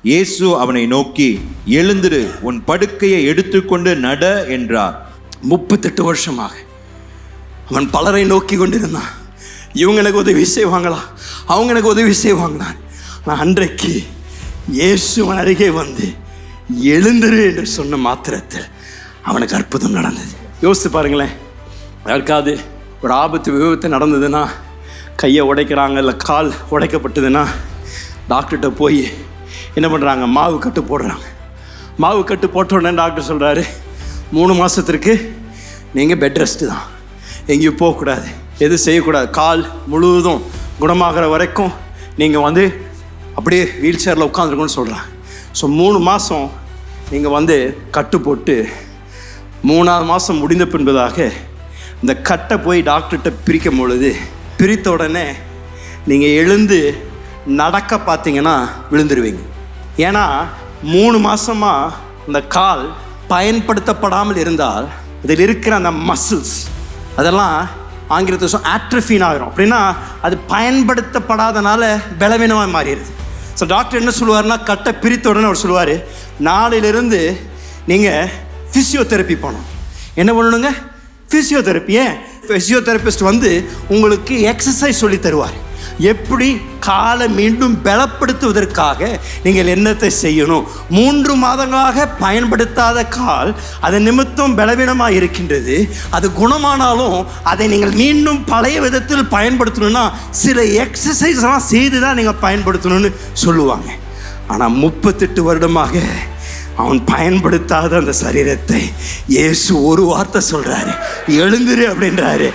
இயேசு அவனை நோக்கி, எழுந்திரு, உன் படுக்கையை எடுத்துக்கொண்டு நட என்றார். 38 வருஷமாக அவன் பலரை நோக்கி கொண்டிருந்தான். இவங்க எனக்கு உதவி செய்வாங்களா, அவங்க எனக்கு உதவி செய்வாங்களா. ஆனால் அன்றைக்கு இயேசு அவன் அருகே வந்து எழுந்திரு என்று சொன்ன மாத்திரத்தில் அவனுக்கு அற்புதம் நடந்தது. யோசித்து பாருங்களேன், யாருக்காவது ஒரு ஆபத்து விபத்து நடந்ததுன்னா, கையை உடைக்கிறாங்க இல்லை கால் உடைக்கப்பட்டதுன்னா டாக்டர்கிட்ட போய் என்ன பண்ணுறாங்க, மாவு கட்டு போடுறாங்க. மாவு கட்டு போட்ட உடனே டாக்டர் சொல்கிறாரு, 3 மாதத்திற்கு நீங்கள் பெட் ரெஸ்ட்டு தான், எங்கேயும் போகக்கூடாது, எதுவும் செய்யக்கூடாது, கால் முழுவதும் குணமாகிற வரைக்கும் நீங்கள் வந்து அப்படியே வீல் சேரில் உட்காந்துருக்குன்னு சொல்கிறாங்க. ஸோ 3 மாதம் நீங்கள் வந்து கட்டு போட்டு 3ஆவது மாதம் முடிந்த பின்பதாக இந்த கட்டை போய் டாக்டர்கிட்ட பிரிக்கும் பொழுது, பிரித்த உடனே நீங்கள் எழுந்து நடக்க பார்த்தீங்கன்னா விழுந்துருவீங்க. ஏன்னா 3 மாதமாக இந்த கால் பயன்படுத்தப்படாமல் இருந்தால் அதில் இருக்கிற அந்த மசில்ஸ் அதெல்லாம் ஆங்கிலத்தில் ஆட்ரஃபின் ஆகிரும். அப்படின்னா அது பயன்படுத்தப்படாதனால பலவீனமாக மாறிடுது. ஸோ டாக்டர் என்ன சொல்லுவார்னா, கட்டை பிரித்த உடனே அவர் சொல்லுவார், நாளையிலிருந்து நீங்கள் ஃபிசியோதெரப்பி பண்ணணும். என்ன பண்ணணுங்க? ஃபிசியோதெரப்பி. ஏன்? ஃபிசியோதெரபிஸ்ட் வந்து உங்களுக்கு எக்ஸசைஸ் சொல்லி தருவார். எப்படி காலை மீண்டும் பலப்படுத்துவதற்காக நீங்கள் என்னத்தை செய்யணும். 3 மாதங்களாக பயன்படுத்தாத கால் அது நிமித்தம் பலவீனமாக இருக்கின்றது. அது குணமானாலும் அதை நீங்கள் மீண்டும் பழைய விதத்தில் பயன்படுத்தணும்னா சில எக்ஸசைஸ்லாம் செய்து தான் நீங்கள் பயன்படுத்தணும்னு சொல்லுவாங்க. ஆனால் 38 வருடமாக அவன் பயன்படுத்தாத அந்த சரீரத்தை இயேசு ஒரு வார்த்தை சொல்கிறாரு, எழுந்துரு அப்படின்றாரு.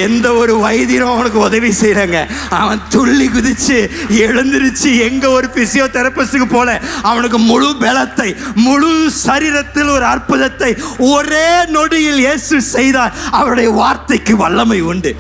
எந்த ஒரு வைத்தியரும் அவனுக்கு உதவி செய்கிறாங்க, அவன் துள்ளி குதிச்சு எழுந்திருச்சு. எங்கே ஒரு பிசியோதெரபிஸ்டுக்கு போல அவனுக்கு முழு பலத்தை, முழு சரீரத்தில் ஒரு அற்புதத்தை ஒரே நொடியில் இயேசு செய்தார். அவருடைய வார்த்தைக்கு வல்லமை உண்டு.